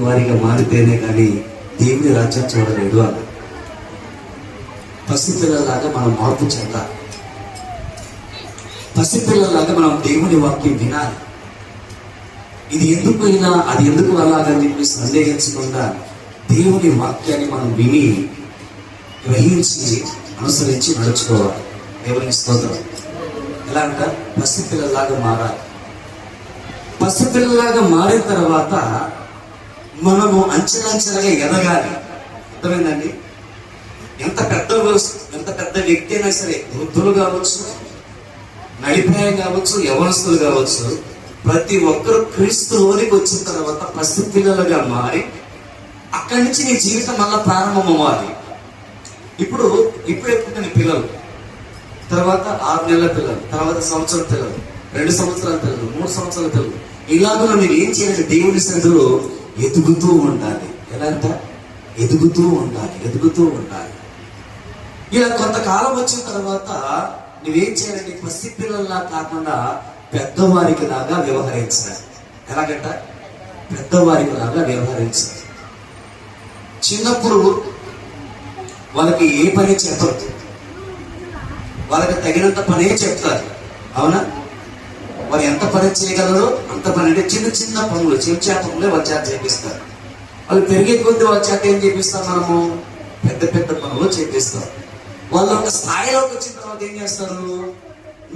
వారిగా మారితేనే కానీ దేవుని రాజ్యం చూడలేడు అన్న. పసిపిల్లలాగా మనం మార్పు చెందాలి. పసిపిల్లలాగా మనం దేవుని వాక్యం వినాలి. ఇది ఎందుకు అయినా అది ఎందుకు అలాగని చెప్పి సందేహించకుండా దేవుని వాక్యాన్ని మనం విని గ్రహించి అనుసరించి నడుచుకోవాలి. దేవుని స్తోత్రం. ఎలా అంట? పసిపిల్లలాగా మారాలి. పసిపిల్లలాగా మారిన తర్వాత మనము అంచెలంచెలుగా ఎదగాలి. అర్థమైందండి? ఎంత పెద్ద వ్యక్తి అయినా సరే, వృద్ధులు కావచ్చు, నడిపాయం కావచ్చు, యవనస్తులు కావచ్చు, ప్రతి ఒక్కరు క్రీస్తులోనికి వచ్చిన తర్వాత పసిపిల్లలుగా మారి అక్కడి నుంచి నీ జీవితం మళ్ళా ప్రారంభం అవ్వాలి. ఇప్పుడే పుట్టిన పిల్లలు, తర్వాత 6 నెలల పిల్లలు, తర్వాత సంవత్సరం పిల్లలు, 2 సంవత్సరాల పిల్లలు, 3 సంవత్సరాల పిల్లలు, ఇలాగ మీరు ఏం చేయాలి? దేవుని సన్నిధిలో ఎదుగుతూ ఉండాలి. ఎలా అంట? ఎదుగుతూ ఉండాలి. ఇలా కొంతకాలం వచ్చిన తర్వాత నువ్వేం చేయాలంటే పసిపిల్లల్లా కాకుండా పెద్దవారికి లాగా వ్యవహరించాలి. ఎలాగంట? పెద్దవారికి లాగా వ్యవహరించాలి. చిన్నప్పుడు వాళ్ళకి ఏ పని చెప్పరు, వాళ్ళకి తగినంత పనే చెప్తారు. అవునా? వారు ఎంత పని చేయగలరో అంత పని, అంటే చిన్న చిన్న పనులు, చెంచా పనులే వాళ్ళ చేత చేపిస్తారు. వాళ్ళు పెరిగే కొద్ది వాళ్ళ చేత ఏం చేపిస్తాం? మనము పెద్ద పెద్ద పనులు చేపిస్తాం. వాళ్ళు ఒక స్థాయిలోకి వచ్చిన తర్వాత ఏం చేస్తారు?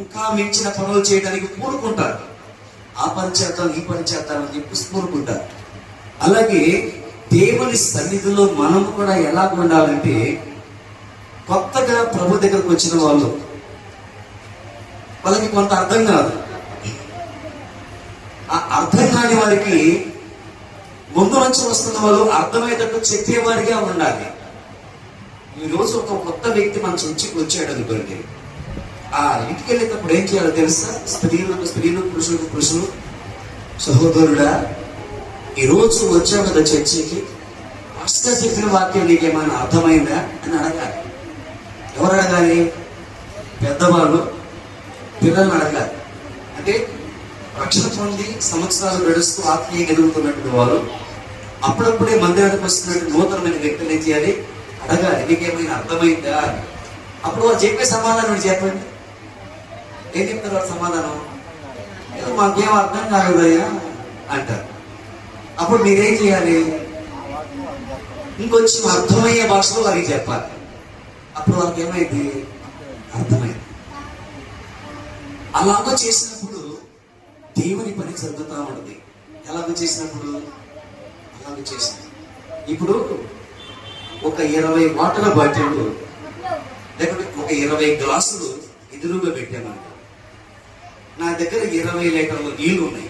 ఇంకా మించిన పనులు చేయడానికి పూనుకుంటారు. ఆ పని చేద్దాం, ఈ పని చేద్దాం అని చెప్పి పూనుకుంటారు. అలాగే దేవుని సన్నిధిలో మనం కూడా ఎలా ఉండాలంటే, కొత్తగా ప్రభు దగ్గరకు వచ్చిన వాళ్ళకి కొంత అర్థం కాదు. ఆ అర్థం కాని వారికి ముందు నుంచి వస్తున్న వాళ్ళు అర్థమయ్యేటట్టు చెప్పేవారిగా ఉండాలి. ఈరోజు ఒక కొత్త వ్యక్తి మన చర్చికి వచ్చాడు అనుకోండి, ఆ ఇంటికి వెళ్ళేటప్పుడు ఏం చేయాలో తెలుసా? స్త్రీలు, పురుషులు, సహోదరుడా, ఈరోజు వచ్చావు కదా చర్చికి, ఫస్ట్ చెప్పిన వాక్యం నీకేమైనా అర్థమైందా అని అడగాలి. ఎవరు అడగాలి? పెద్దవాళ్ళు పిల్లల్ని అడగాలి. అంటే రక్షణ పొంది సంవత్సరాలు గడుస్తూ ఆత్మీయంగా ఎదుగుతున్నటువంటి వారు అప్పుడప్పుడే మందిరానికి వస్తున్నటువంటి నూతనమైన వ్యక్తులు ఏం చేయాలి? అడగాలి, నీకేమైనా అర్థమైందా? అప్పుడు వాళ్ళు చెప్పే సమాధానం చెప్పండి. ఏం చెప్తారు వాళ్ళ సమాధానం? ఏదో మాకేం అర్థం కాలేదయ్యా అంటారు. అప్పుడు మీరేం చేయాలి? ఇంకొంచెం అర్థమయ్యే భాషలో వారికి చెప్పాలి. అప్పుడు వాళ్ళకి ఏమైంది? అర్థమైంది. అలాగో చేసినప్పుడు దేవుని పని జరుగుతూ ఉంటుంది. ఎలాగో చేసినప్పుడు అలాగో చేసిన ఇప్పుడు ఒక 20 వాటల బాటిల్ లేకపోతే ఒక 20 గ్లాసులు ఎదురుగా పెట్టామంట. నా దగ్గర 20 లీటర్ల నీళ్లు ఉన్నాయి.